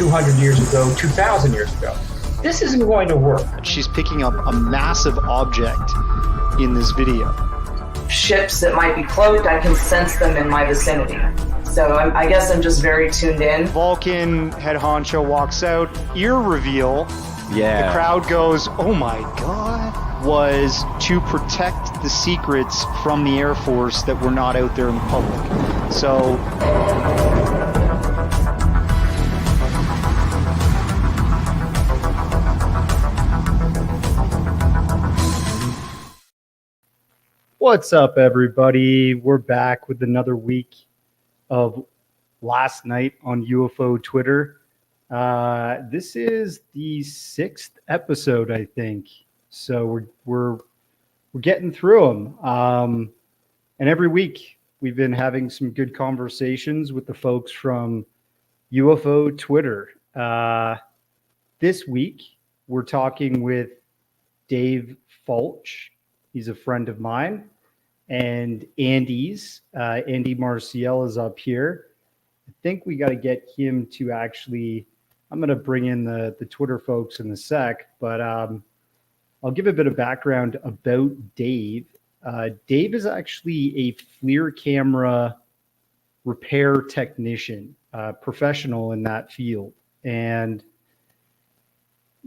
200 years ago, 2,000 years ago. This isn't going to work. She's picking up a massive object in this video. Ships that might be cloaked, I can sense them in my vicinity. So I guess I'm just very tuned in. Vulcan head honcho walks out, ear reveal. Yeah. The crowd goes, oh my God. Was to protect the secrets from the Air Force that were not out there in the public. So what's up, everybody? We're back with another week of Last Night on UFO Twitter. This is the 6th episode, I think. So we're getting through them. And every week we've been having some good conversations with the folks from UFO Twitter. This week we're talking with Dave Falch. He's a friend of mine, and Andy's. Andy Marcial is up here. I think we got to get him to actually, I'm going to bring in the Twitter folks in a sec, but I'll give a bit of background about Dave. Dave is actually a FLIR camera repair technician, professional in that field. And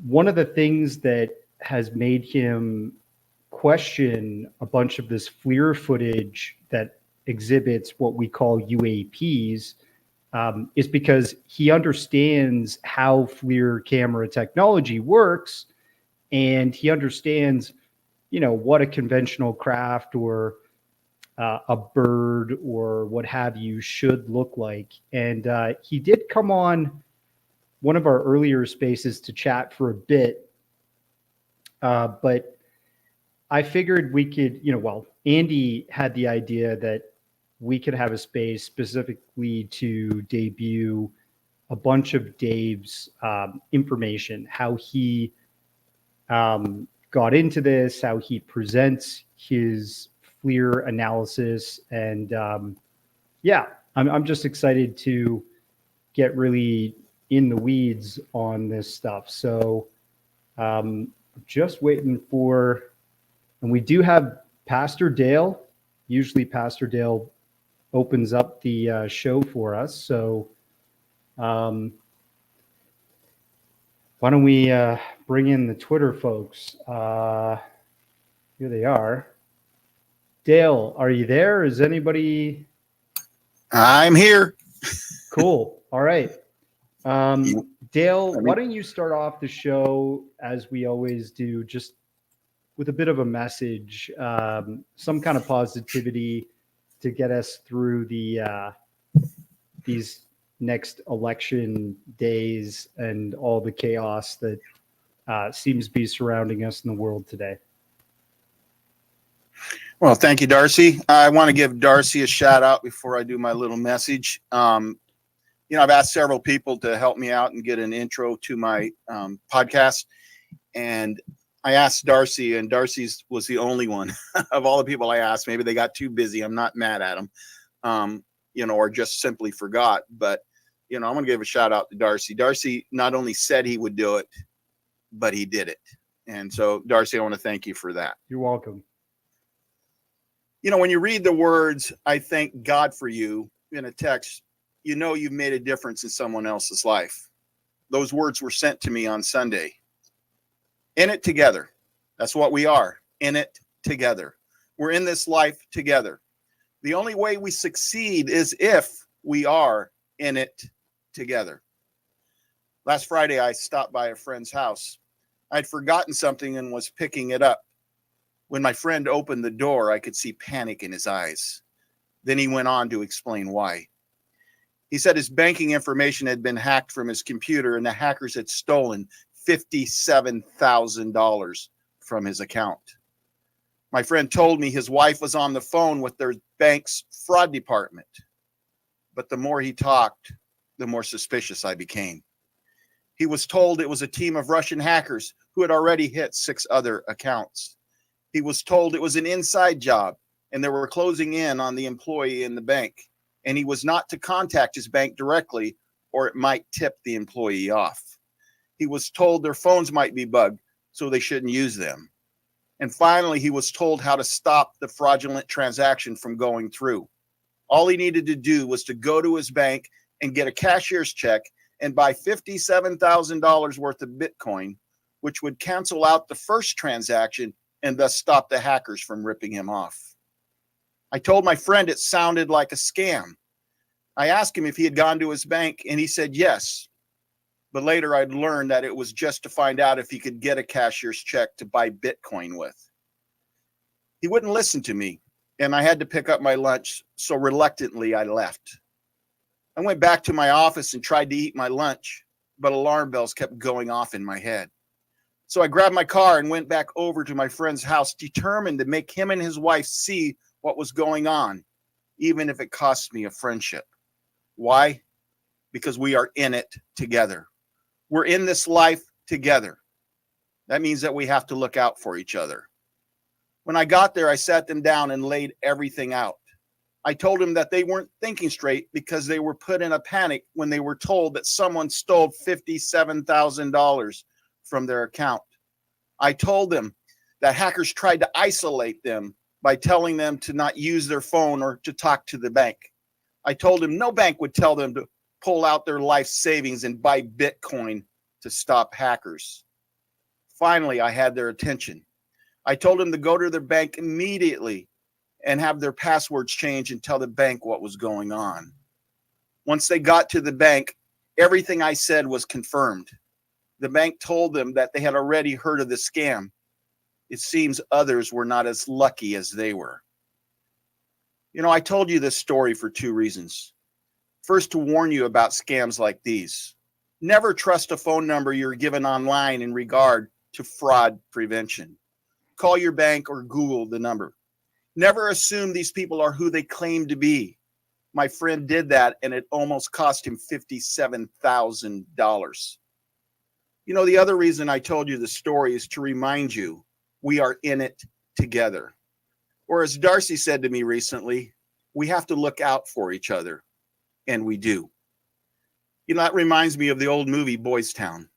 one of the things that has made him question a bunch of this FLIR footage that exhibits what we call UAPs is because he understands how FLIR camera technology works, and he understands, what a conventional craft or a bird or what have you should look like. And he did come on one of our earlier spaces to chat for a bit, but I figured we could, Andy had the idea that we could have a space specifically to debut a bunch of Dave's information, how he got into this, how he presents his FLIR analysis. And I'm just excited to get really in the weeds on this stuff. So just waiting for... And we do have Pastor Dale. Usually Pastor Dale opens up the show for us. So why don't we bring in the Twitter folks? Here they are. Dale, are you there? Is anybody? I'm here. Cool. All right. Dale, why don't you start off the show as we always do, just with a bit of a message, some kind of positivity to get us through these next election days and all the chaos that seems to be surrounding us in the world today. Well, thank you, Darcy. I want to give Darcy a shout out before I do my little message. I've asked several people to help me out and get an intro to my podcast, and I asked Darcy, and Darcy's was the only one of all the people I asked. Maybe they got too busy. I'm not mad at them, or just simply forgot. But, I'm going to give a shout out to Darcy. Darcy not only said he would do it, but he did it. And so, Darcy, I want to thank you for that. You're welcome. When you read the words, I thank God for you in a text, you've made a difference in someone else's life. Those words were sent to me on Sunday. In it together. That's what we are. In it together. We're in this life together. The only way we succeed is if we are in it together. Last Friday, I stopped by a friend's house. I'd forgotten something and was picking it up. When my friend opened the door, I could see panic in his eyes. Then he went on to explain why. He said his banking information had been hacked from his computer and the hackers had stolen $57,000 from his account. My friend told me his wife was on the phone with their bank's fraud department. But the more he talked, the more suspicious I became. He was told it was a team of Russian hackers who had already hit 6 other accounts. He was told it was an inside job and they were closing in on the employee in the bank. And he was not to contact his bank directly, or it might tip the employee off. He was told their phones might be bugged, so they shouldn't use them. And finally, he was told how to stop the fraudulent transaction from going through. All he needed to do was to go to his bank and get a cashier's check and buy $57,000 worth of Bitcoin, which would cancel out the first transaction and thus stop the hackers from ripping him off. I told my friend it sounded like a scam. I asked him if he had gone to his bank, and he said yes. But later I'd learned that it was just to find out if he could get a cashier's check to buy Bitcoin with. He wouldn't listen to me, and I had to pick up my lunch, so reluctantly I left. I went back to my office and tried to eat my lunch, but alarm bells kept going off in my head. So I grabbed my car and went back over to my friend's house, determined to make him and his wife see what was going on, even if it cost me a friendship. Why? Because we are in it together. We're in this life together. That means that we have to look out for each other. When I got there, I sat them down and laid everything out. I told them that they weren't thinking straight because they were put in a panic when they were told that someone stole $57,000 from their account. I told them that hackers tried to isolate them by telling them to not use their phone or to talk to the bank. I told them no bank would tell them to pull out their life savings and buy Bitcoin to stop hackers. Finally, I had their attention. I told them to go to their bank immediately and have their passwords changed and tell the bank what was going on. Once they got to the bank, everything I said was confirmed. The bank told them that they had already heard of the scam. It seems others were not as lucky as they were. You know, I told you this story for two reasons. First, to warn you about scams like these. Never trust a phone number you're given online in regard to fraud prevention. Call your bank or Google the number. Never assume these people are who they claim to be. My friend did that, and it almost cost him $57,000. You know, the other reason I told you the story is to remind you we are in it together. Or as Darcy said to me recently, we have to look out for each other. And we do. You know, that reminds me of the old movie Boys Town.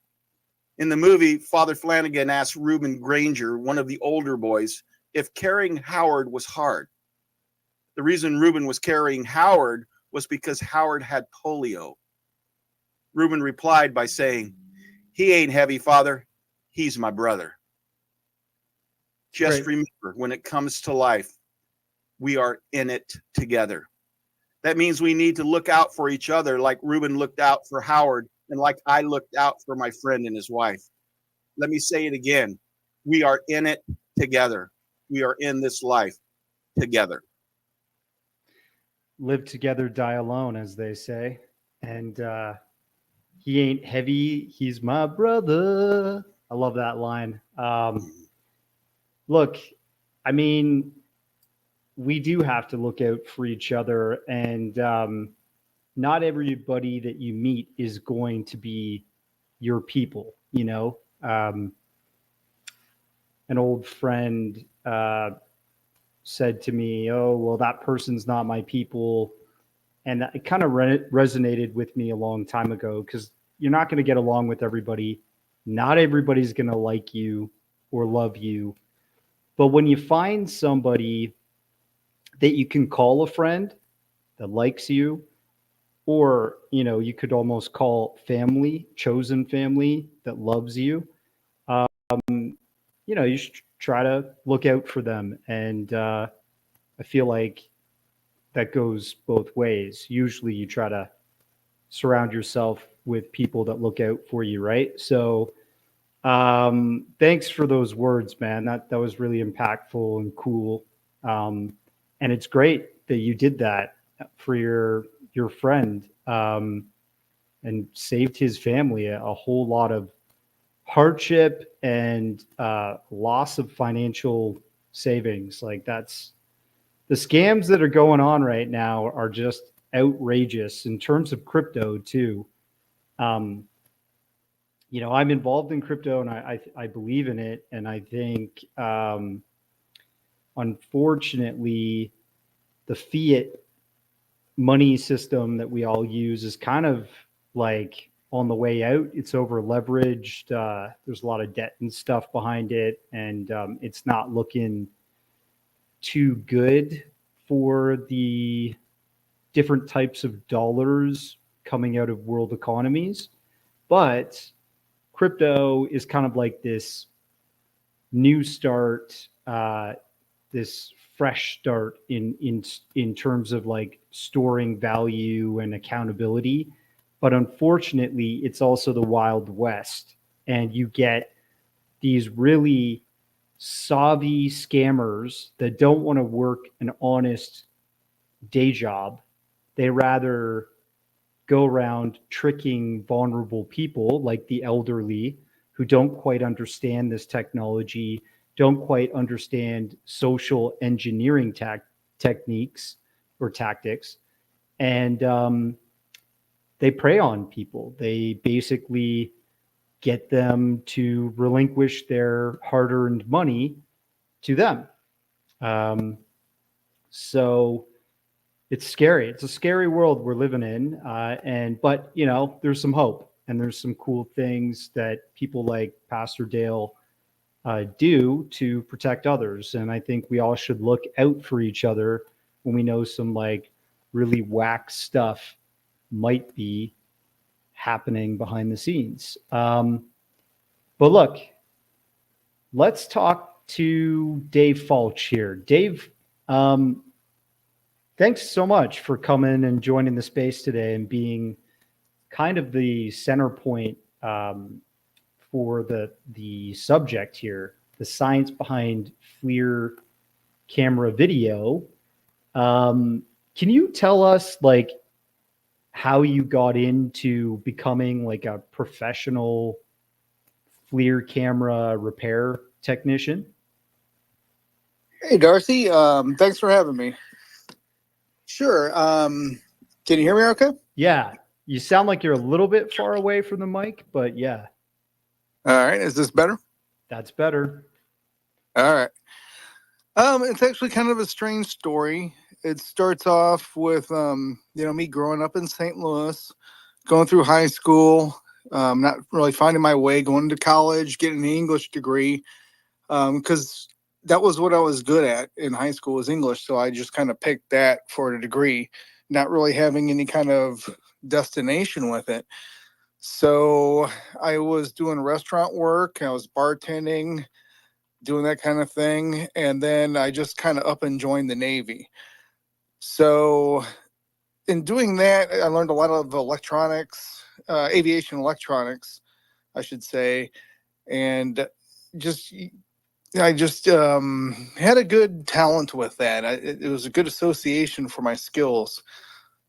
In the movie, Father Flanagan asked Reuben Granger, one of the older boys, if carrying Howard was hard. The reason Reuben was carrying Howard was because Howard had polio. Reuben replied by saying, "He ain't heavy, Father. He's my brother." Just Right. remember, when it comes to life, we are in it together. That means we need to look out for each other like Reuben looked out for Howard and like I looked out for my friend and his wife. Let me say it again. We are in it together. We are in this life together. Live together, die alone, as they say. And he ain't heavy, he's my brother. I love that line. Look, I mean, we do have to look out for each other, and not everybody that you meet is going to be your people. You know, an old friend said to me, "Oh, well, that person's not my people," and it kind of resonated with me a long time ago, because you're not going to get along with everybody. Not everybody's going to like you or love you, but when you find somebody that you can call a friend that likes you, or, you know, you could almost call family, chosen family that loves you, you know, you should try to look out for them. And I feel like that goes both ways. Usually you try to surround yourself with people that look out for you, right? So thanks for those words, man. That was really impactful and cool. And it's great that you did that for your friend, and saved his family a whole lot of hardship and loss of financial savings. Like, that's the scams that are going on right now are just outrageous in terms of crypto too. You know, I'm involved in crypto, and I believe in it, and I think unfortunately the fiat money system that we all use is kind of like on the way out. It's over leveraged. There's a lot of debt and stuff behind it, and it's not looking too good for the different types of dollars coming out of world economies. But crypto is kind of like this new start, this fresh start in terms of like storing value and accountability. But unfortunately, it's also the Wild West, and you get these really savvy scammers that don't want to work an honest day job. They rather go around tricking vulnerable people like the elderly who don't quite understand this technology, don't quite understand social engineering techniques or tactics, and they prey on people. They basically get them to relinquish their hard-earned money to them. So it's scary. It's a scary world we're living in. But you know, there's some hope, and there's some cool things that people like Pastor Dale do to protect others. And I think we all should look out for each other when we know some like really whack stuff might be happening behind the scenes. But look, let's talk to Dave Falch here. Dave, thanks so much for coming and joining the space today and being kind of the center point for the subject here, the science behind FLIR camera video. Can you tell us like how you got into becoming like a professional FLIR camera repair technician? Hey, Darcy. Thanks for having me. Sure. Can you hear me okay? Yeah. You sound like you're a little bit far away from the mic, but yeah. All right. Is this better? That's better. All right. It's actually kind of a strange story. It starts off with, me growing up in St. Louis, going through high school, not really finding my way, going to college, getting an English degree, because that was what I was good at in high school was English. So I just kind of picked that for a degree, not really having any kind of destination with it. So I was doing restaurant work. I was bartending, doing that kind of thing. And then I just kind of up and joined the Navy. So in doing that, I learned a lot of electronics, aviation electronics, I should say. And I just had a good talent with that. It was a good association for my skills.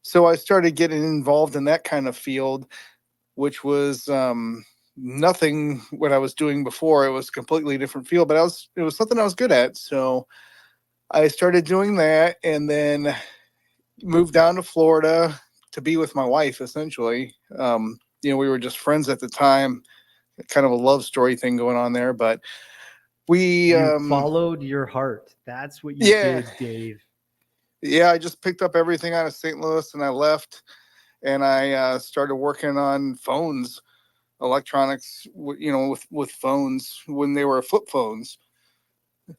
So I started getting involved in that kind of field, which was nothing what I was doing before. It was a completely different field, but it was something I was good at. So I started doing that and then moved down to Florida to be with my wife, essentially. We were just friends at the time, kind of a love story thing going on there, but you followed your heart. That's what you did, Dave. Yeah, I just picked up everything out of St. Louis and I left and I started working on phones, electronics, with phones when they were flip phones.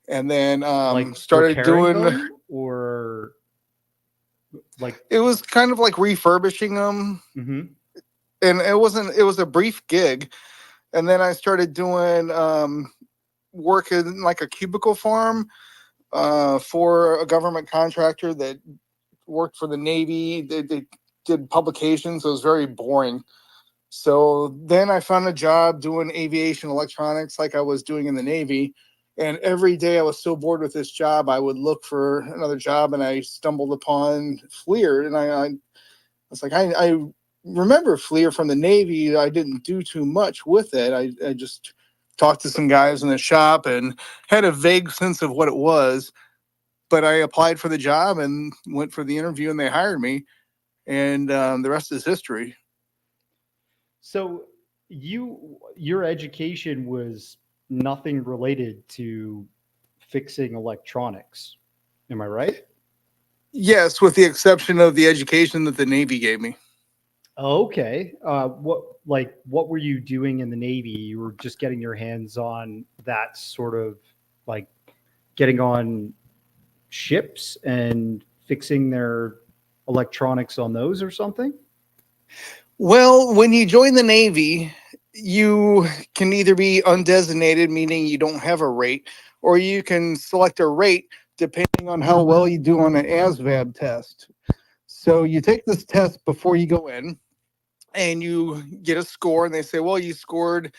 And then like started doing them, or like it was kind of like refurbishing them. Mm-hmm. And it was a brief gig. And then I started doing work in like a cubicle farm for a government contractor that worked for the Navy. They did publications. So it was very boring. So then I found a job doing aviation electronics like I was doing in the Navy. And every day I was so bored with this job, I would look for another job, and I stumbled upon FLIR. And I was like, I remember FLIR from the Navy. I didn't do too much with it. I just talked to some guys in the shop and had a vague sense of what it was. But I applied for the job and went for the interview, and they hired me. And the rest is history. So your education was nothing related to fixing electronics. Am I right? Yes, with the exception of the education that the Navy gave me. Okay. What were you doing in the Navy? You were just getting your hands on that sort of like getting on ships and fixing their electronics on those or something? Well, when you join the Navy, you can either be undesignated, meaning you don't have a rate, or you can select a rate depending on how well you do on an ASVAB test. So you take this test before you go in, and you get a score, and they say, well, you scored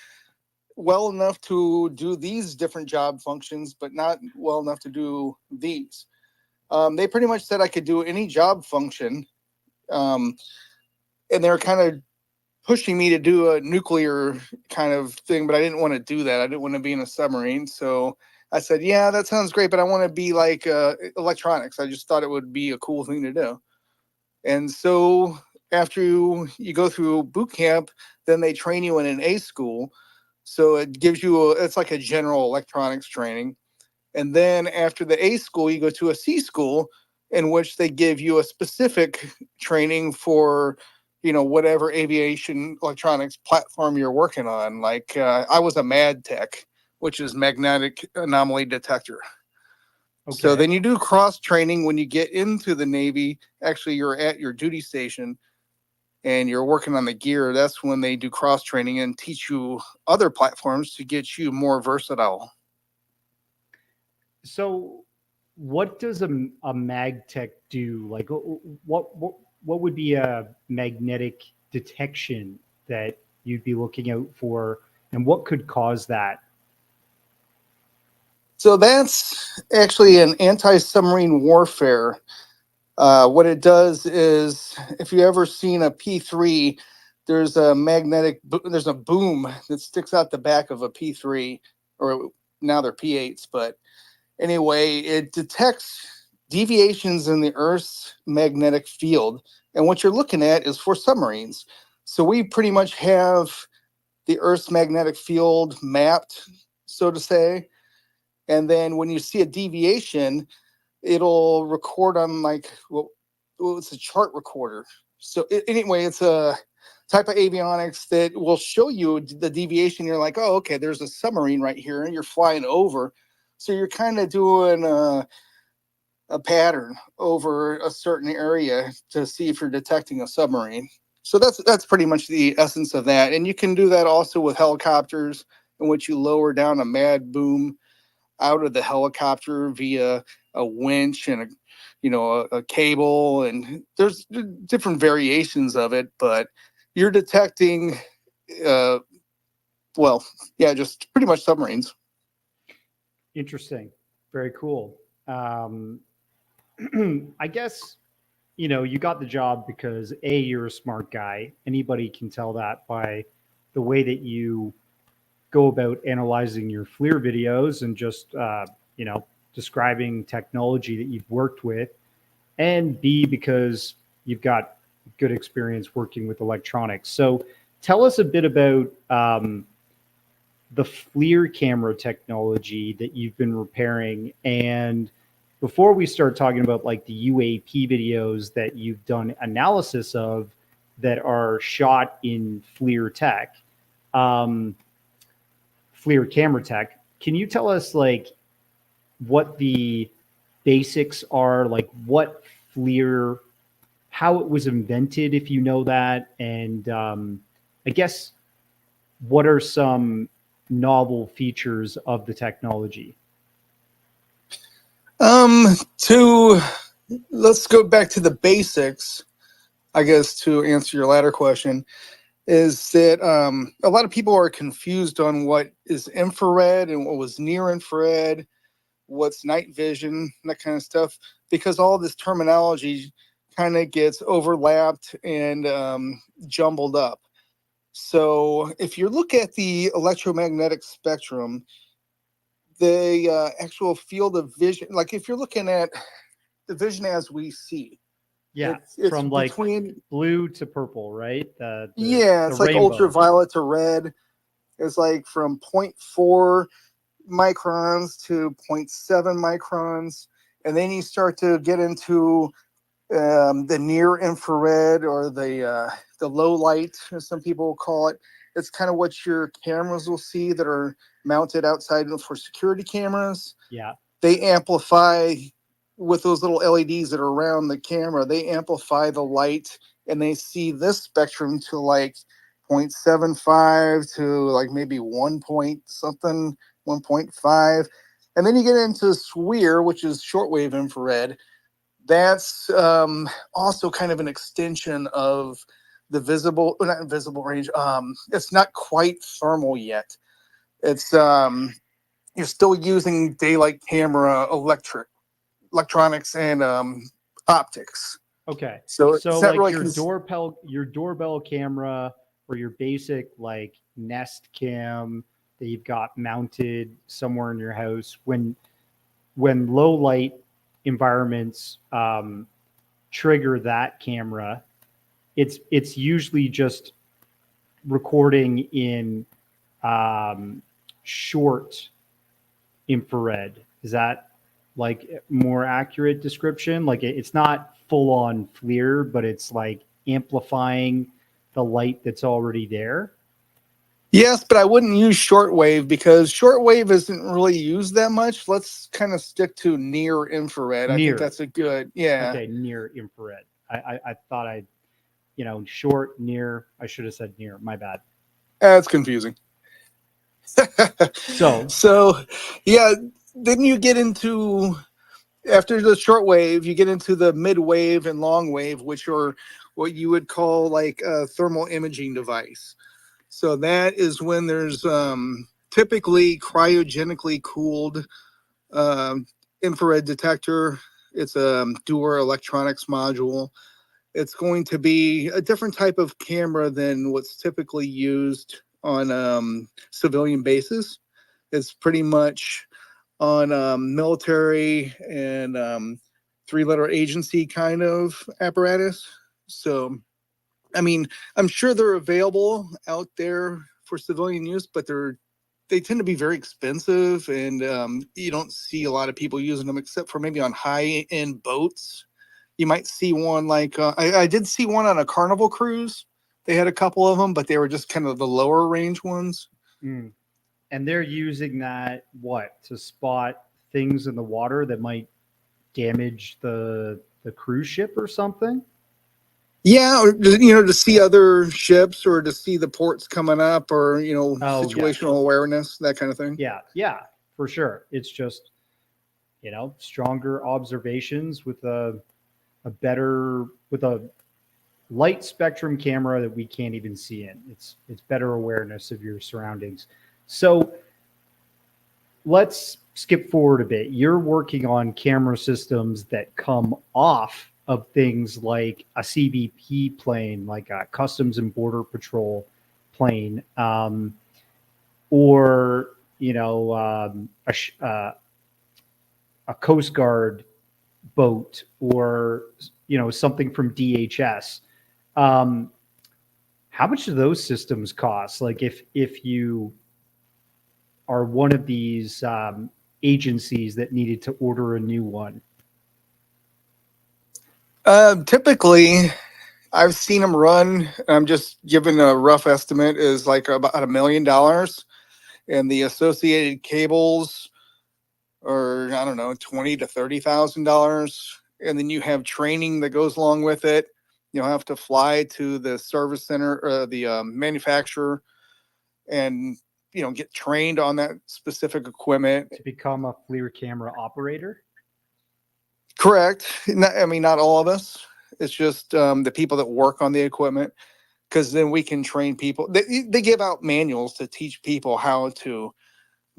well enough to do these different job functions, but not well enough to do these. They pretty much said I could do any job function. And they're kind of pushing me to do a nuclear kind of thing, but I didn't want to do that. I didn't want to be in a submarine. So I said, yeah, that sounds great, but I want to be like electronics. I just thought it would be a cool thing to do. And so after you go through boot camp, then they train you in an A school. So it gives you it's like a general electronics training. And then after the A school, you go to a C school in which they give you a specific training for, whatever aviation electronics platform you're working on. Like I was a MAD tech, which is magnetic anomaly detector. Okay. So then you do cross training when you get into the Navy. Actually, you're at your duty station and you're working on the gear. That's when they do cross training and teach you other platforms to get you more versatile. So what does a mag tech do? Like what would be a magnetic detection that you'd be looking out for, and what could cause that? So that's actually an anti-submarine warfare. What it does is, if you ever seen a P3, there's a boom that sticks out the back of a P3, or now they're P8s, but anyway, it detects deviations in the Earth's magnetic field. And what you're looking at is for submarines. So we pretty much have the Earth's magnetic field mapped, so to say. And then when you see a deviation, it'll record on it's a chart recorder. So anyway, it's a type of avionics that will show you the deviation. You're like, oh, okay, there's a submarine right here, and you're flying over. So you're kind of doing a pattern over a certain area to see if you're detecting a submarine. So that's pretty much the essence of that. And you can do that also with helicopters, in which you lower down a mad boom out of the helicopter via a winch and a cable, and there's different variations of it, but you're detecting just pretty much submarines. Interesting. Very cool. I guess, you got the job because you're a smart guy. Anybody can tell that by the way that you go about analyzing your FLIR videos and just, describing technology that you've worked with, and B, because you've got good experience working with electronics. So tell us a bit about the FLIR camera technology that you've been repairing. And before we start talking about like the UAP videos that you've done analysis of that are shot in FLIR tech, FLIR camera tech, can you tell us like what the basics are, like what FLIR, how it was invented, if you know that, and I guess what are some novel features of the technology? Let's go back to the basics, I guess, to answer your latter question, is that a lot of people are confused on what is infrared and what was near infrared, what's night vision, that kind of stuff, because all this terminology kind of gets overlapped and jumbled up. So if you look at the electromagnetic spectrum, the actual field of vision, like if you're looking at the vision as we see, it's from like between blue to purple, right? It's like rainbow. ultraviolet to red. It's like from 0.4 microns to 0.7 microns, and then you start to get into the near infrared or the the low light, as some people will call it. It's kind of what your cameras will see that are mounted outside for security cameras. Yeah. They amplify with those little LEDs that are around the camera. They amplify the light, and they see this spectrum to like 0.75 to like maybe 1 point something, 1.5. And then you get into Weir, which is shortwave infrared. That's also kind of an extension of the visible, not invisible range. It's not quite thermal yet. It's you're still using daylight camera, electronics, and optics. Okay. So it's not like really your doorbell camera or your basic like Nest cam that you've got mounted somewhere in your house, when low light environments trigger that camera, it's usually just recording in short infrared. Is that like more accurate description? Like it's not full on FLIR, but it's like amplifying the light that's already there. Yes, but I wouldn't use shortwave because shortwave isn't really used that much. Let's kind of stick to near infrared. I think that's a good, yeah. Okay, near infrared. I thought short, near. I should have said near. My bad. That's confusing. So yeah, then you get into, after the shortwave, you get into the midwave and long wave, which are what you would call like a thermal imaging device. So that is when there's typically cryogenically cooled infrared detector. It's a Dewar electronics module. It's going to be a different type of camera than what's typically used on civilian bases. It's pretty much on military and three-letter agency kind of apparatus. So, I mean, I'm sure they're available out there for civilian use, but they tend to be very expensive, and you don't see a lot of people using them except for maybe on high-end boats. You might see one like I did see one on a Carnival cruise. They had a couple of them, but they were just kind of the lower range ones. Mm. And they're using that to spot things in the water that might damage the cruise ship or something. Yeah, or to see other ships or to see the ports coming up, or situational awareness, that kind of thing. Yeah, for sure. It's just stronger observations with a light spectrum camera that we can't even see in. It's better awareness of your surroundings. So let's skip forward a bit. You're working on camera systems that come off of things like a CBP plane, like a Customs and Border Patrol plane, or a Coast Guard boat, or something from DHS. How much do those systems cost? Like if you are one of these agencies that needed to order a new one? Typically, I've seen them run. I'm just giving a rough estimate, is like about $1 million, and the associated cables are, I don't know, $20,000 to $30,000, and then you have training that goes along with it. You'll have to fly to the service center or the manufacturer, and get trained on that specific equipment to become a FLIR camera operator. Correct. Not all of us. It's just the people that work on the equipment, because then we can train people. They give out manuals to teach people how to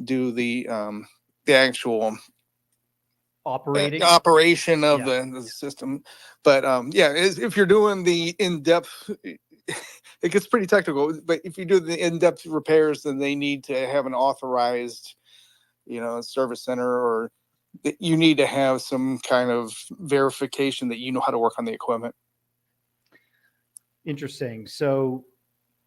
do the actual operation of the system. But if you're doing the in-depth, it gets pretty technical. But if you do the in-depth repairs, then they need to have an authorized, service center, or you need to have some kind of verification that you know how to work on the equipment. Interesting. So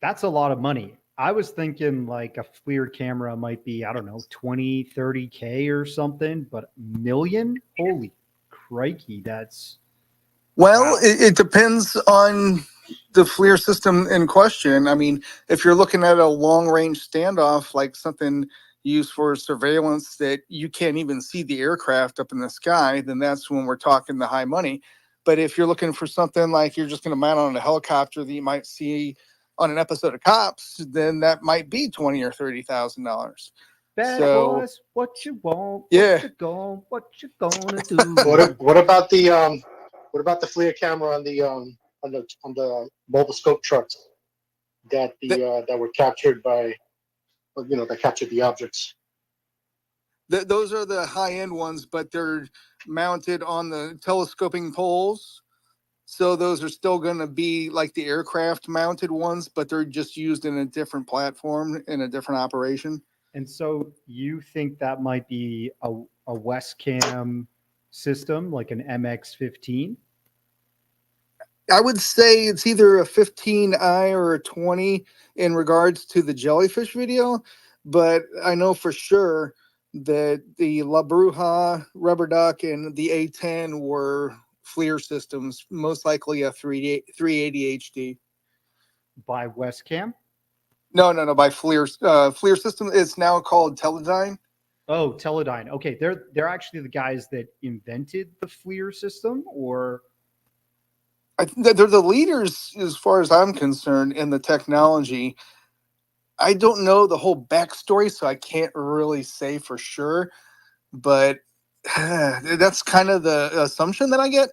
that's a lot of money. I was thinking like a FLIR camera might be, I don't know, 20, 30K or something, but $1 million? Holy crikey. That's... Well, wow. It depends on the FLIR system in question, I mean, if you're looking at a long range standoff, like something used for surveillance that you can't even see the aircraft up in the sky, then that's when we're talking the high money. But if you're looking for something like you're just going to mount on a helicopter that you might see on an episode of Cops, then that might be $20,000 or $30,000. Bad So, boys, what you want? yeah. What you gonna do? What about the FLIR camera on the mobile scope trucks that that were captured by, that captured the objects? Those are the high end ones, but they're mounted on the telescoping poles. So those are still going to be like the aircraft mounted ones, but they're just used in a different platform in a different operation. And so you think that might be a Westcam system, like an MX-15? I would say it's either a 15i or a 20 in regards to the jellyfish video, but I know for sure that the La Bruja, Rubber Duck, and the A10 were FLIR systems, most likely a 380 HD. By Westcam? No, by FLIR. FLIR system. It's now called Teledyne. Oh, Teledyne. Okay, they're actually the guys that invented the FLIR system, or I think that they're the leaders as far as I'm concerned in the technology. I don't know the whole backstory, so I can't really say for sure, but that's kind of the assumption that I get.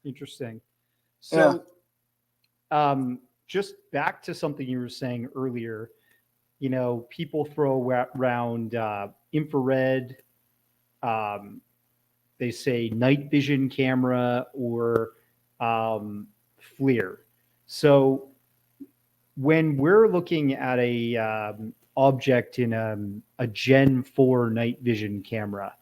interesting. So, just back to something you were saying earlier, people throw around infrared, they say night vision camera or FLIR. So when we're looking at a object in a Gen 4 night vision camera,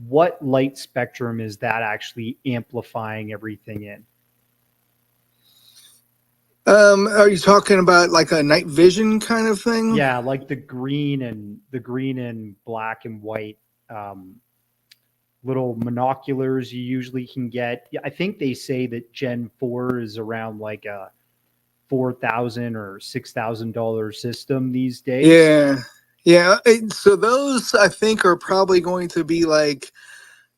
what light spectrum is that actually amplifying everything in? Are you talking about like a night vision kind of thing? Yeah, like the green and black and white little monoculars you usually can get. Yeah, I think they say that Gen 4 is around like a $4,000 or $6,000 system these days. Yeah. So those I think are probably going to be like,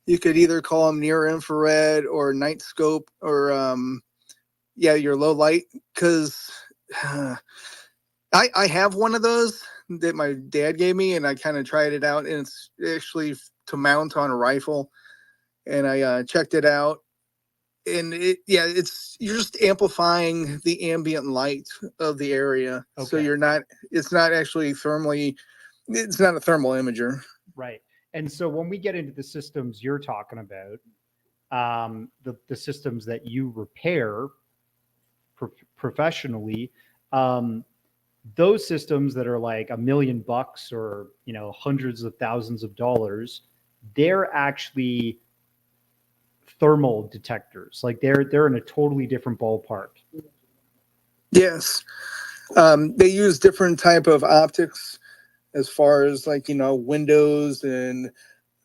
you could either call them near infrared or night scope or your low light, because I have one of those that my dad gave me, and I kind of tried it out, and it's actually to mount on a rifle, and I checked it out, and you're just amplifying the ambient light of the area. Okay. So it's not actually it's not a thermal imager. Right. And so when we get into the systems you're talking about, the systems that you repair professionally, those systems that are like $1 million or hundreds of thousands of dollars, they're actually thermal detectors. Like they're in a totally different ballpark. Yes. They use different type of optics as far as windows and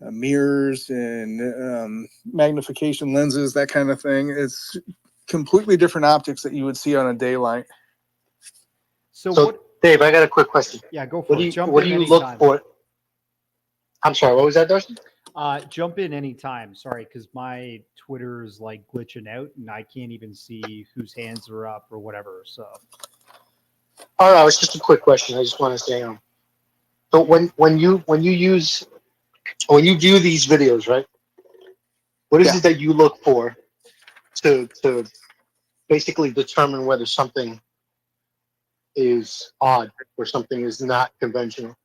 mirrors and magnification lenses, that kind of thing. It's completely different optics that you would see on a daylight. So Dave, I got a quick question. Yeah, go for it. What do you look for? I'm sorry, what was that, Darcy? Jump in anytime. Sorry, because my Twitter is like glitching out and I can't even see whose hands are up or whatever. So, all right, it's just a quick question. I just want to say, so when you view these videos, right? What is it that you look for to basically determine whether something is odd or something is not conventional?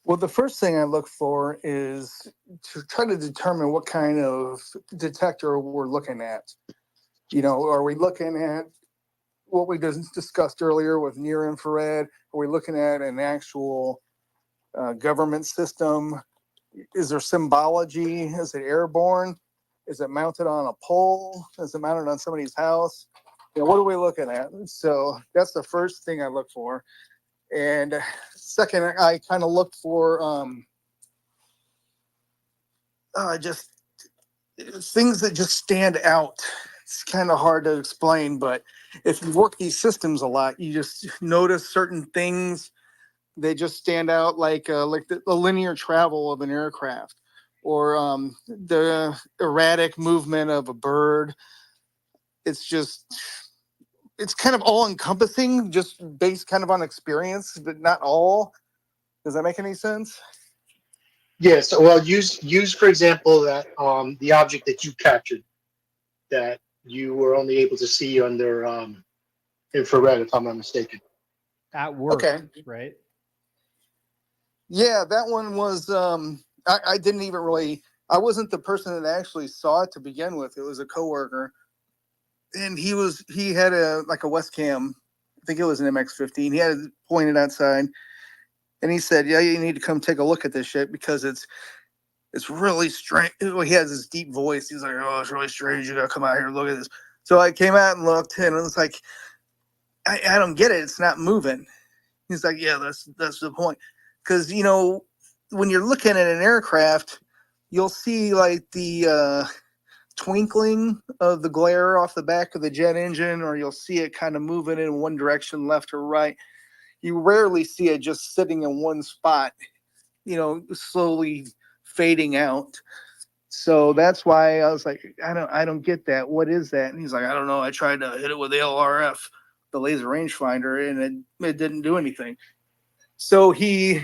Well, the first thing I look for is to try to determine what kind of detector we're looking at. Are we looking at what we just discussed earlier with near infrared? Are we looking at an actual government system? Is there symbology? Is it airborne? Is it mounted on a pole? Is it mounted on somebody's house? What are we looking at? So that's the first thing I look for. And second, I kind of look for just things that just stand out it's kind of hard to explain, but if you work these systems a lot, you just notice certain things. They just stand out, like the linear travel of an aircraft, or the erratic movement of a bird. It's kind of all encompassing, just based kind of on experience, but not all. Does that make any sense? Yeah. So, well, use for example that the object that you captured that you were only able to see under infrared, if I'm not mistaken. At work, Okay. right? Yeah, that one was. I didn't even really. I wasn't the person that actually saw it to begin with. It was a coworker, and he had a West Cam. I think it was an MX-15. He had it pointed outside, and he said, "Yeah, you need to come take a look at this shit because it's really strange." He has this deep voice. He's like, "Oh, it's really strange. You gotta come out here and look at this." So I came out and looked, and it was like, I don't get it. It's not moving. He's like, "Yeah, that's the point." Because, when you're looking at an aircraft, you'll see like the twinkling of the glare off the back of the jet engine, or you'll see it kind of moving in one direction, left or right. You rarely see it just sitting in one spot, slowly fading out. So that's why I was like, I don't get that. What is that? And he's like, I don't know. I tried to hit it with the LRF, the laser rangefinder, and it didn't do anything. So he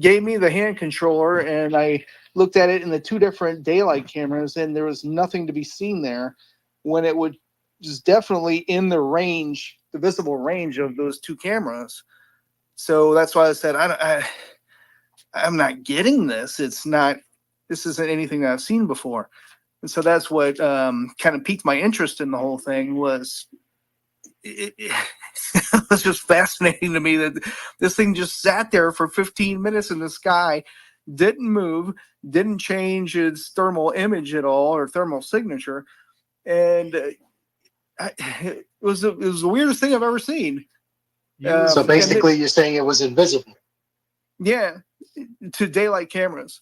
gave me the hand controller, and I looked at it in the two different daylight cameras, and there was nothing to be seen there when it was definitely in the range, the visible range of those two cameras. So that's why I said, I'm not getting this. This isn't anything that I've seen before. And so that's what kind of piqued my interest in the whole thing. Was it was just fascinating to me that this thing just sat there for 15 minutes in the sky, didn't move, didn't change its thermal image at all, or thermal signature. And it was the weirdest thing I've ever seen. So basically, you're saying it was invisible. Yeah, to daylight cameras.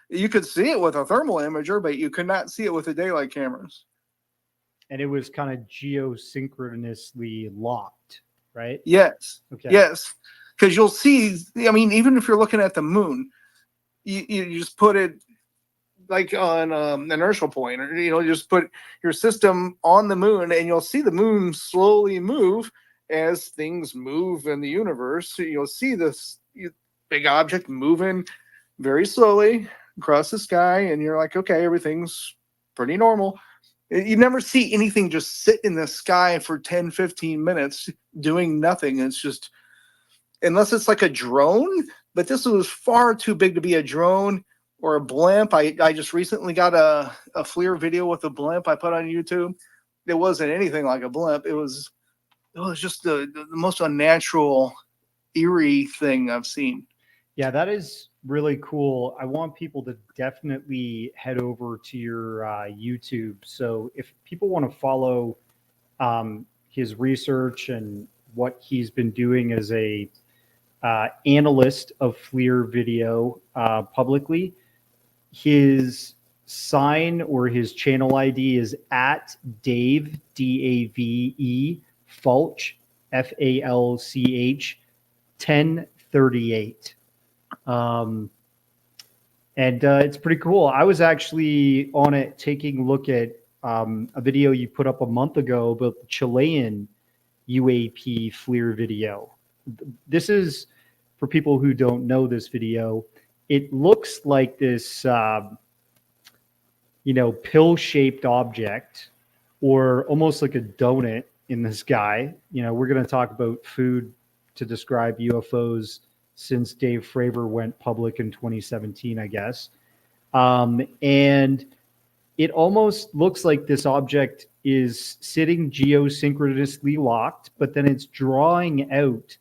You could see it with a thermal imager, but you could not see it with the daylight cameras. And it was kind of geosynchronously locked, right? Yes. Okay. Yes. Because you'll see, even if you're looking at the moon, you just put it like on an inertial point, or, just put your system on the moon, and you'll see the moon slowly move as things move in the universe. So you'll see this big object moving very slowly across the sky, and you're like, okay, everything's pretty normal. You never see anything just sit in the sky for 10, 15 minutes doing nothing. It's just, unless it's like a drone, but this was far too big to be a drone or a blimp. I just recently got a FLIR video with a blimp I put on YouTube. It wasn't anything like a blimp. It was just the most unnatural, eerie thing I've seen. Yeah, that is really cool. I want people to definitely head over to your YouTube. So if people want to follow his research and what he's been doing as a analyst of FLIR video publicly, his sign or his channel ID is at Dave, DAVE, Falch, FALCH, 1038. And it's pretty cool. I was actually on it taking a look at a video you put up a month ago about the Chilean UAP FLIR video. This is, for people who don't know this video, it looks like this, pill-shaped object, or almost like a donut in the sky. We're going to talk about food to describe UFOs since Dave Fravor went public in 2017, I guess. And it almost looks like this object is sitting geosynchronously locked, but then it's drawing out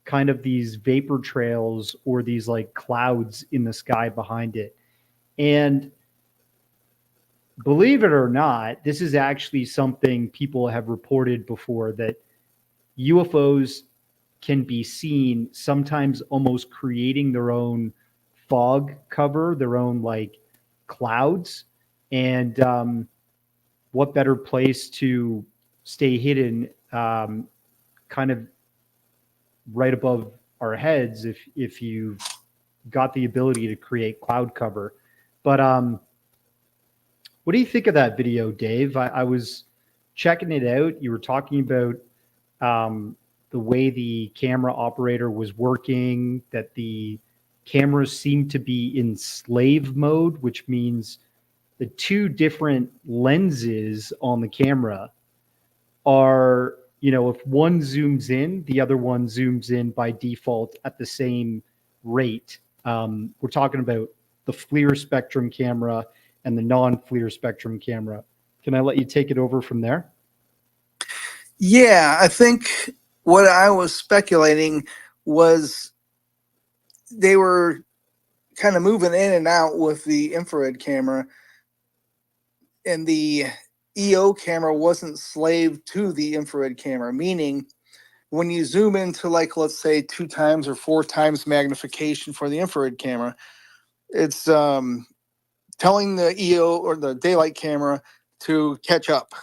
kind of these vapor trails or these like clouds in the sky behind it. And believe it or not, this is actually something people have reported before, that UFOs can be seen sometimes almost creating their own fog cover, their own like clouds. And what better place to stay hidden, kind of right above our heads if you've got the ability to create cloud cover. But what do you think of that video, Dave? I was checking it out. You were talking about the way the camera operator was working, that the cameras seemed to be in slave mode, which means the two different lenses on the camera are, if one zooms in, the other one zooms in by default at the same rate. We're talking about the FLIR spectrum camera and the non-FLIR spectrum camera. Can I let you take it over from there? Yeah, I think what I was speculating was they were kind of moving in and out with the infrared camera, and the EO camera wasn't slave to the infrared camera, meaning when you zoom into, like, let's say 2 times or 4 times magnification for the infrared camera, it's telling the EO or the daylight camera to catch up,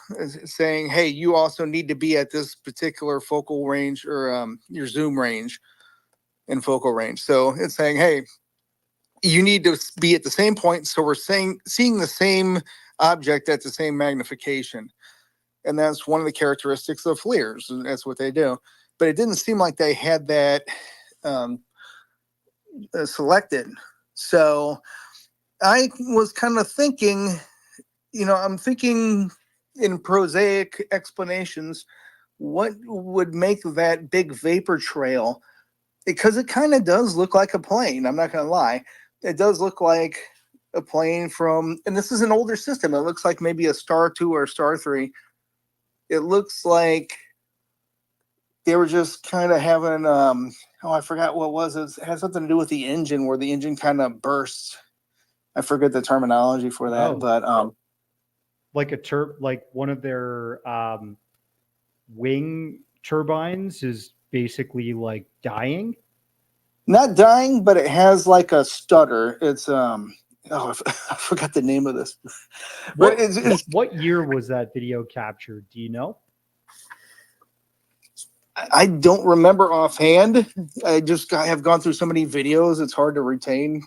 saying, hey, you also need to be at this particular focal range, or your zoom range and focal range. So it's saying, hey, you need to be at the same point. So we're seeing the same object at the same magnification. And that's one of the characteristics of FLIRs. And that's what they do. But it didn't seem like they had that selected. So I was kind of thinking, I'm thinking in prosaic explanations, what would make that big vapor trail? Because it kind of does look like a plane. I'm not going to lie. It does look like a plane from, and this is an older system. It looks like maybe a Star 2 or Star 3. It looks like they were just kind of having, I forgot what it was. It had something to do with the engine, where the engine kind of bursts. I forget the terminology for that, but like one of their wing turbines is basically like dying. Not dying, but it has like a stutter. It's I forgot the name of this. What year was that video captured? Do you know? I don't remember offhand. I just have gone through so many videos; it's hard to retain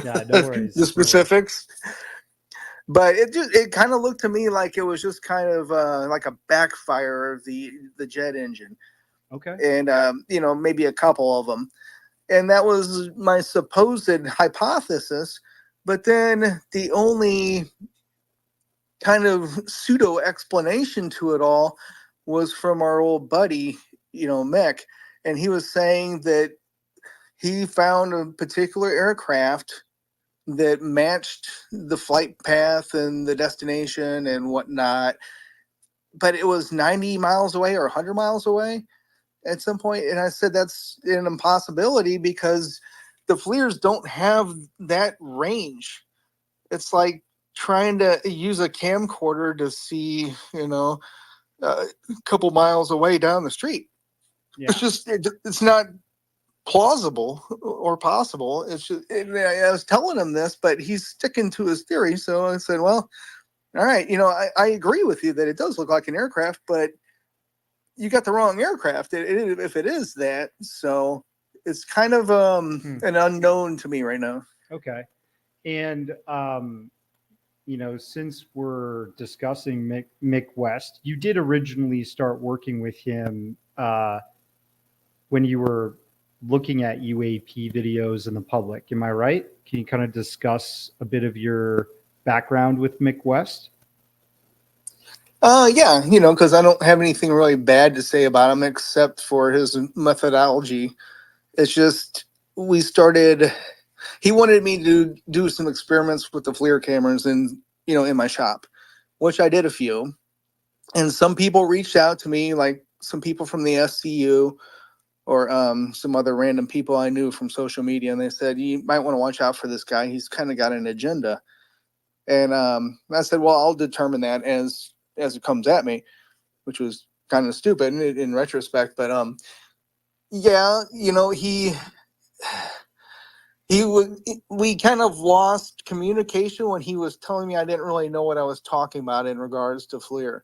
Yeah, no worries. the specifics. But it kind of looked to me like it was just kind of like a backfire of the jet engine. Okay. And maybe a couple of them, and that was my supposed hypothesis. But then the only kind of pseudo explanation to it all was from our old buddy, Mick, and he was saying that he found a particular aircraft that matched the flight path and the destination and whatnot, but it was 90 miles away or 100 miles away at some point. And I said, that's an impossibility because the FLIRs don't have that range. It's like trying to use a camcorder to see, a couple miles away down the street. Yeah. It's not plausible or possible. It's just, I was telling him this, but he's sticking to his theory. So I said, well, all right, I agree with you that it does look like an aircraft, but you got the wrong aircraft if it is that. So it's kind of an unknown to me right now. Okay. And since we're discussing Mick West, you did originally start working with him when you were looking at UAP videos in the public. Am I right? Can you kind of discuss a bit of your background with Mick West? Yeah, because I don't have anything really bad to say about him except for his methodology. It's just he wanted me to do some experiments with the FLIR cameras in my shop, which I did a few. And some people reached out to me, like some people from the SCU or some other random people I knew from social media. And they said, you might want to watch out for this guy. He's kind of got an agenda. And I said, well, I'll determine that as it comes at me, which was kind of stupid in retrospect. But yeah, he we kind of lost communication when he was telling me I didn't really know what I was talking about in regards to FLIR.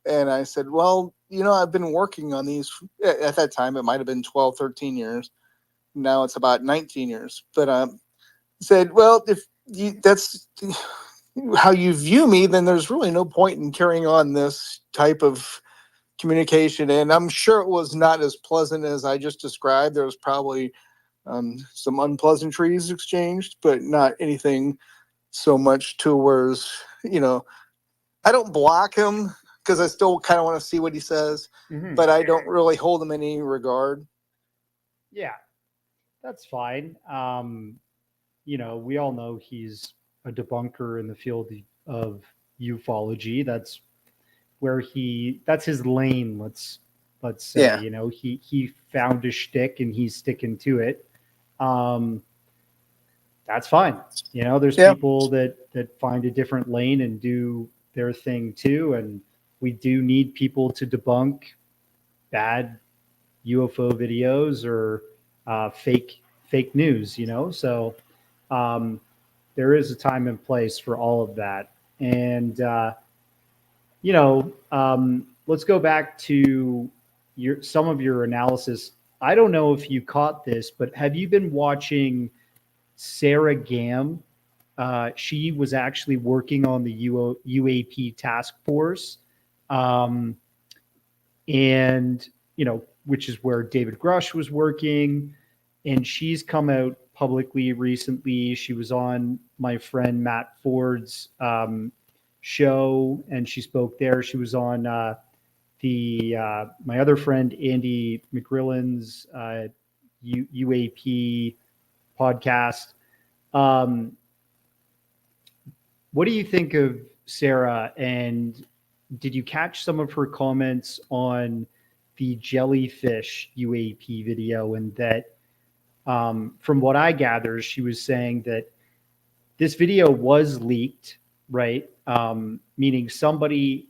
And I said, well, I've been working on these at that time. It might have been 12, 13 years. Now it's about 19 years. But said, well, if that's how you view me, then there's really no point in carrying on this type of communication. And I'm sure it was not as pleasant as I just described. There was probably some unpleasantries exchanged, but not anything so much to where's, I don't block him because I still kind of want to see what he says, but I don't really hold him in any regard. Yeah, that's fine. We all know he's a debunker in the field of ufology. That's his lane. Let's say, Yeah. he found a shtick and he's sticking to it. That's fine. There's people that find a different lane and do their thing too. And we do need people to debunk bad UFO videos or fake news, So there is a time and place for all of that. And, let's go back to some of your analysis. I don't know if you caught this, but have you been watching Sarah Gam? She was actually working on the UAP task force, and which is where David Grush was working. And she's come out publicly recently. She was on my friend Matt Ford's show, and she spoke there. She was on my other friend Andy McGrillen's UAP podcast. What do you think of Sarah? And did you catch some of her comments on the jellyfish UAP video? And that, from what I gather, she was saying that this video was leaked, right? Meaning somebody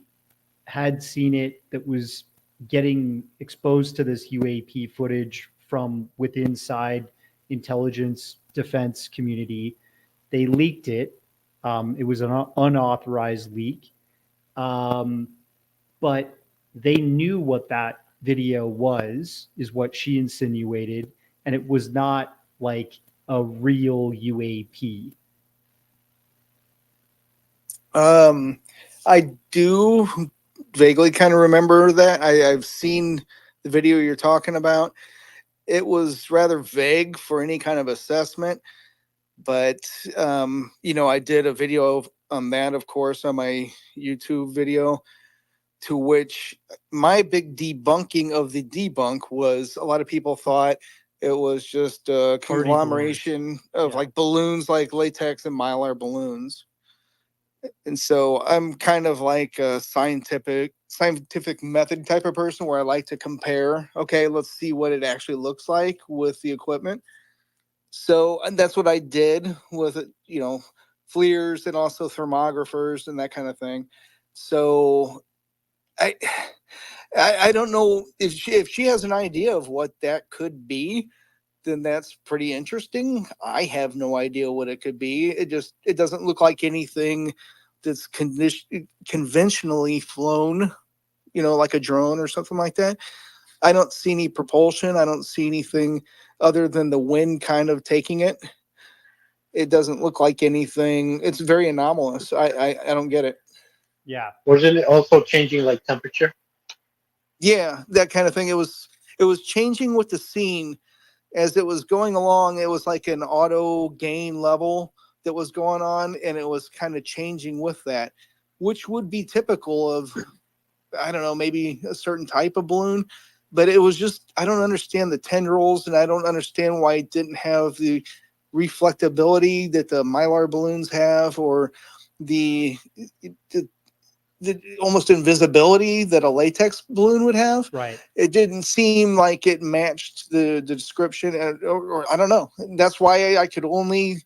had seen it that was getting exposed to this UAP footage from inside intelligence defense community. They leaked it. It was an unauthorized leak. But they knew what that video was, is what she insinuated. And it was not like a real UAP. I do vaguely kind of remember that. I've seen the video you're talking about. It was rather vague for any kind of assessment, but I did a video on that, of course, on my YouTube video, to which my big debunking of the debunk was a lot of people thought it was just a conglomeration of like balloons, like latex and mylar balloons. And so I'm kind of like a scientific method type of person where I like to compare. Okay, let's see what it actually looks like with the equipment. So, and that's what I did with it, FLIRs and also thermographers and that kind of thing. So I don't know if she has an idea of what that could be, then that's pretty interesting. I have no idea what it could be. It doesn't look like anything that's conventionally flown, like a drone or something like that. I don't see any propulsion. I don't see anything other than the wind kind of taking it. It doesn't look like anything. It's very anomalous. I don't get it. Yeah. Wasn't it also changing like temperature? Yeah, that kind of thing. It was changing with the scene as it was going along. It was like an auto gain level that was going on, and it was kind of changing with that, which would be typical of, I don't know, maybe a certain type of balloon. But it was just, I don't understand the tendrils, and I don't understand why it didn't have the reflectability that the mylar balloons have, or the almost invisibility that a latex balloon would have. Right. It didn't seem like it matched the description, or I don't know. That's why I could only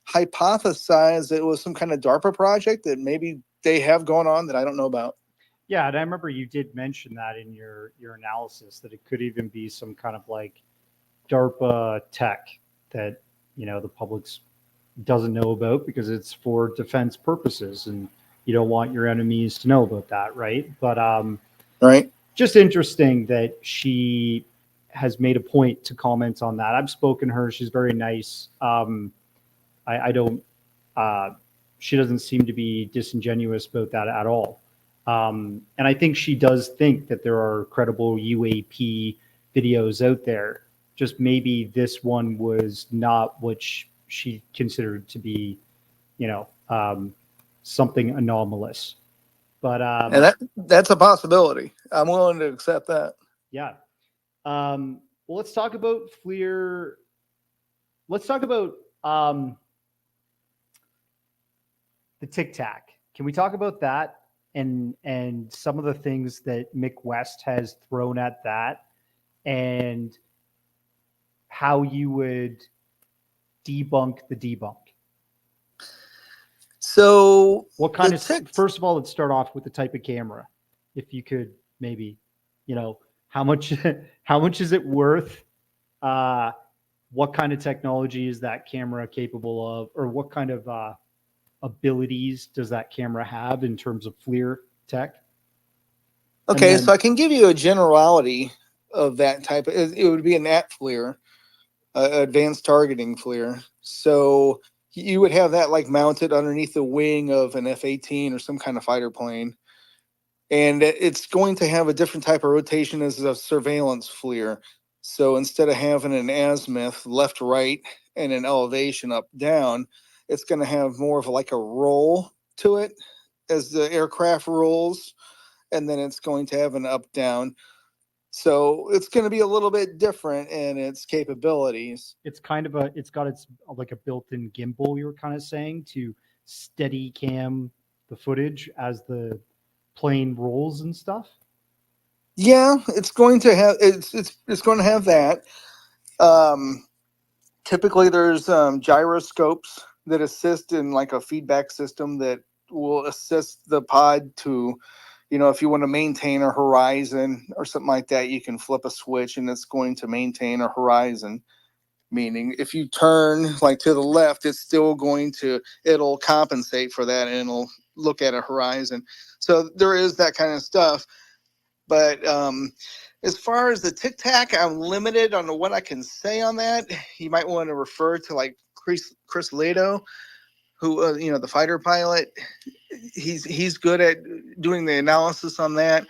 hypothesize it was some kind of DARPA project that maybe they have going on that I don't know about. Yeah, and I remember you did mention that in your analysis, that it could even be some kind of like DARPA tech that the public's doesn't know about because it's for defense purposes, and you don't want your enemies to know about that, right? But Right. just interesting that she has made a point to comment on that. I've spoken to her; she's very nice. I don't. She doesn't seem to be disingenuous about that at all. And I think she does think that there are credible UAP videos out there. Just maybe this one was not what she considered to be, something anomalous. But And that's a possibility. I'm willing to accept that. yeah. Well, let's talk about FLIR. Let's talk about the Tic Tac. Can we talk about that and some of the things that Mick West has thrown at that, and how you would debunk the debunk? So What kind of first of all, let's start off with the type of camera. If you could maybe, how much is it worth? What kind of technology is that camera capable of, or what kind of abilities does that camera have in terms of FLIR tech? Okay, so I can give you a generality of that type. It would be an AT FLIR, advanced targeting FLIR. So you would have that like mounted underneath the wing of an F-18 or some kind of fighter plane. And it's going to have a different type of rotation as a surveillance FLIR. So instead of having an azimuth left, right, and an elevation up, down, it's going to have more of like a roll to it as the aircraft rolls. And then it's going to have an up, down. So it's going to be a little bit different in its capabilities. It's got its like a built-in gimbal, you were kind of saying, to steady cam the footage as the plane rolls and stuff. Yeah, it's going to have it's going to have that. Typically there's gyroscopes that assist in like a feedback system that will assist the pod to, if you want to maintain a horizon or something like that, you can flip a switch and it's going to maintain a horizon. Meaning if you turn like to the left, it'll compensate for that and it'll look at a horizon. So there is that kind of stuff. But as far as the Tic Tac, I'm limited on what I can say on that. You might want to refer to like Chris Lato, who, the fighter pilot. He's good at doing the analysis on that.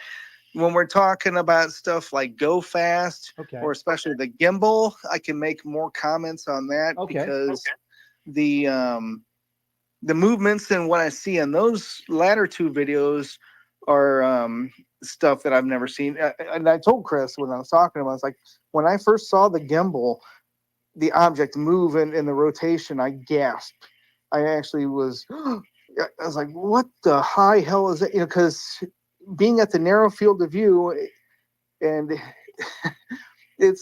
When we're talking about stuff like go fast, or especially the gimbal, I can make more comments on that because the movements and what I see in those latter two videos are stuff that I've never seen. And I told Chris when I was talking about it, I was like, when I first saw the gimbal, the object move in the rotation, I gasped. I actually was, I was like, what the high hell is it? Because being at the narrow field of view, and it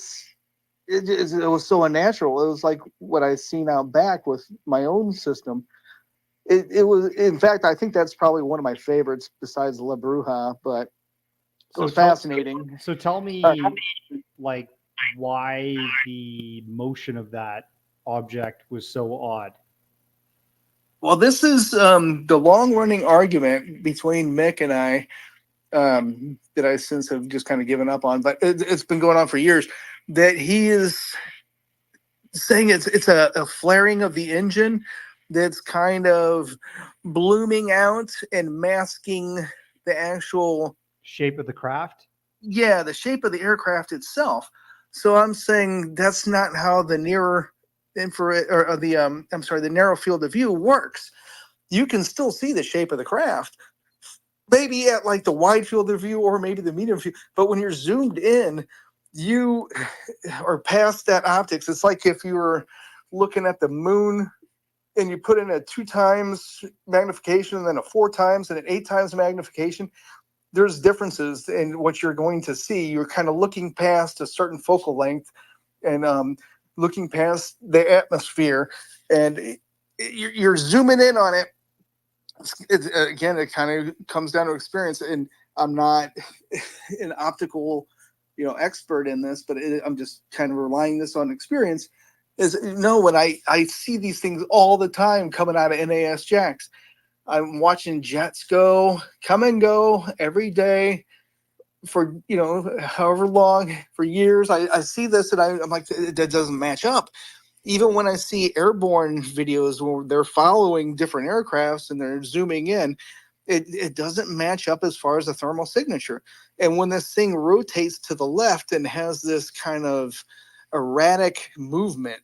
was so unnatural. It was like what I'd seen out back with my own system. It was, in fact, I think that's probably one of my favorites besides La Bruja, but it was fascinating. So tell me, like, why the motion of that object was so odd. Well, this is the long-running argument between Mick and I that I since have just kind of given up on, but it's been going on for years, that he is saying it's a flaring of the engine that's kind of blooming out and masking the actual shape of the craft. Yeah, the shape of the aircraft itself. So I'm saying that's not how the nearer infrared or the narrow field of view works. You can still see the shape of the craft, maybe at like the wide field of view or maybe the medium view. But when you're zoomed in, you are past that optics. It's like if you were looking at the moon and you put in a 2 times magnification and then a 4 times and an 8 times magnification. There's differences in what you're going to see. You're kind of looking past a certain focal length and looking past the atmosphere, and you're zooming in on it. Again, it kind of comes down to experience, and I'm not an optical, expert in this, but I'm just kind of relying this on experience. is no, when I see these things all the time coming out of NAS jacks. I'm watching jets come and go every day for, however long, for years. I see this and I'm like, that doesn't match up. Even when I see airborne videos where they're following different aircrafts and they're zooming in, it doesn't match up as far as the thermal signature. And when this thing rotates to the left and has this kind of erratic movement,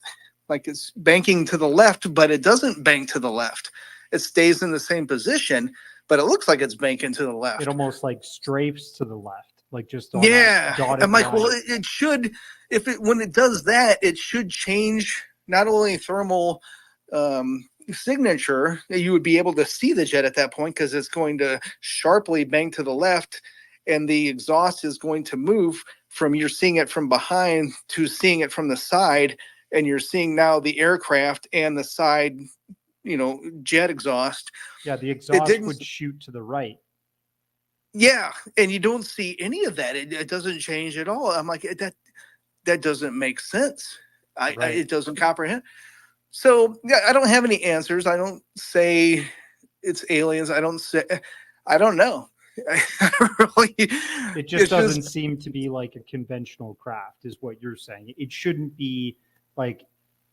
like it's banking to the left, but it doesn't bank to the left. It stays in the same position, but it looks like it's banking to the left. It almost like strafes to the left, like just on yeah. a dotted I'm like, line. well, it should, when it does that, it should change not only thermal signature. You would be able to see the jet at that point because it's going to sharply bang to the left, and the exhaust is going to move from you're seeing it from behind to seeing it from the side, and you're seeing now the aircraft and the side, jet exhaust. Yeah, the exhaust would shoot to the right. Yeah, and you don't see any of that. It doesn't change at all. I'm like, that doesn't make sense. It doesn't comprehend. So yeah, I don't have any answers. I don't say it's aliens. I don't know. Really, it just doesn't seem to be like a conventional craft, is what you're saying. It shouldn't be like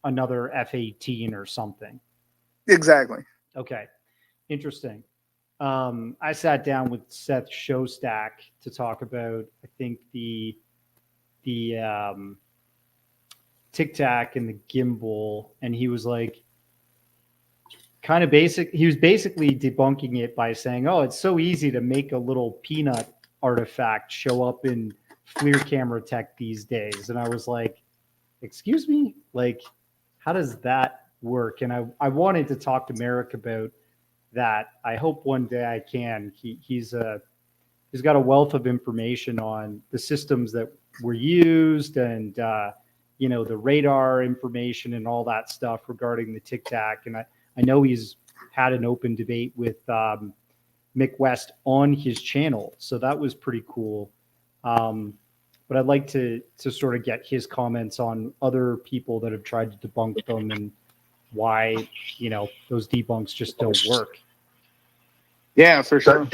another F-18 or something. Exactly. Okay. Interesting. I sat down with Seth Showstack to talk about, I think, the Tic Tac and the gimbal, and he was like, he was basically debunking it by saying, oh, it's so easy to make a little peanut artifact show up in FLIR camera tech these days. And I was like, excuse me? Like, how does that work? And I wanted to talk to Merrick about that. I hope one day I can. He's got a wealth of information on the systems that were used and, the radar information and all that stuff regarding the Tic Tac. And I know he's had an open debate with Mick West on his channel. So that was pretty cool. But I'd like to sort of get his comments on other people that have tried to debunk them and why, those debunks just don't work. Yeah, for sure.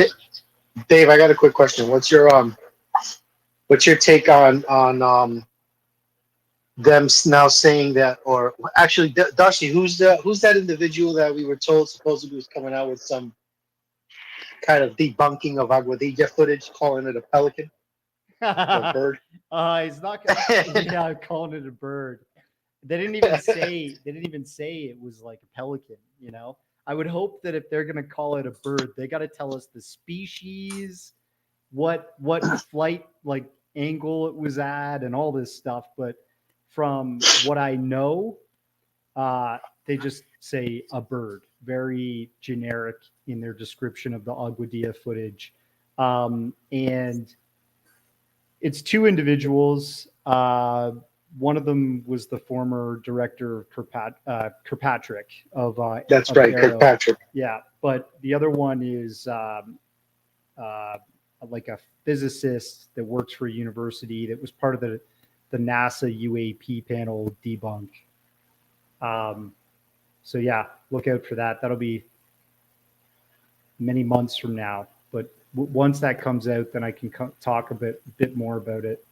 Dave, I got a quick question. What's your take on them now saying that, or actually, Darcy, who's that individual that we were told supposedly was coming out with some kind of debunking of Aguadilla footage, calling it a pelican, a bird? He's not calling it a bird. They didn't even say it was like a pelican. I would hope that if they're gonna call it a bird, they got to tell us the species, what flight like angle it was at, and all this stuff. But from what I know, they just say a bird, very generic in their description of the Aguadilla footage. And it's two individuals. One of them was the former director of Kirkpatrick of That's of right, Aero. Kirkpatrick. Yeah, but the other one is like a physicist that works for a university that was part of the NASA UAP panel debunk. So yeah, look out for that. That'll be many months from now. But once that comes out, then I can talk a bit more about it.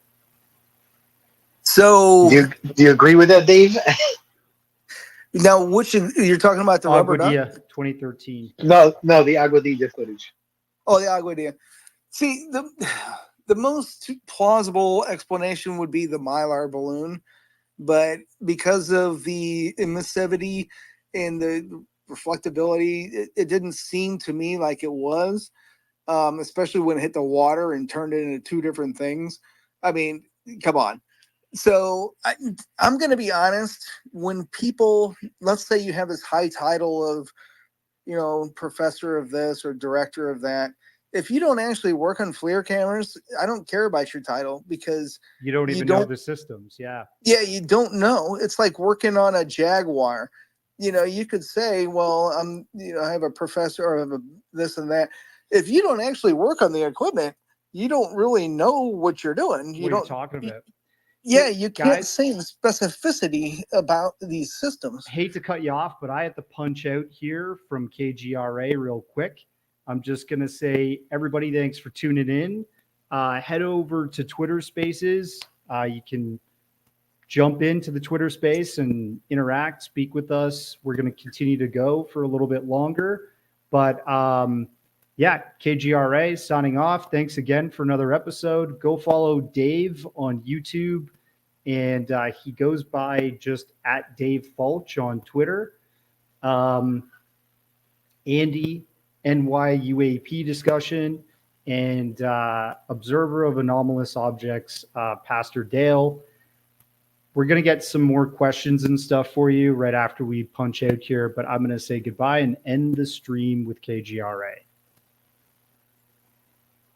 So do you agree with that, Dave? Now, which you're talking about the rubber duck? 2013. No, the Aguadilla footage. Oh, the Aguadilla. See, the most plausible explanation would be the Mylar balloon, but because of the emissivity and the reflectability, it didn't seem to me like it was, especially when it hit the water and turned it into two different things. I mean, come on. So I'm going to be honest. When people, let's say you have this high title of, professor of this or director of that, if you don't actually work on FLIR cameras, I don't care about your title because you don't even know the systems. Yeah. Yeah, you don't know. It's like working on a Jaguar. You could say, well, I have a professor or I have this and that. If you don't actually work on the equipment, you don't really know what you're doing. What are you talking about? Yeah, you can't guys, say the specificity about these systems. hate to cut you off, but I have to punch out here from KGRA real quick. I'm just going to say, everybody, thanks for tuning in. Head over to Twitter Spaces. You can jump into the Twitter space and interact, speak with us. We're going to continue to go for a little bit longer. But yeah, KGRA signing off. Thanks again for another episode. Go follow Dave on YouTube. And he goes by just at Dave Falch on Twitter. Andy, NYUAP discussion, and Observer of Anomalous Objects, Pastor Dale. We're going to get some more questions and stuff for you right after we punch out here, but I'm going to say goodbye and end the stream with KGRA.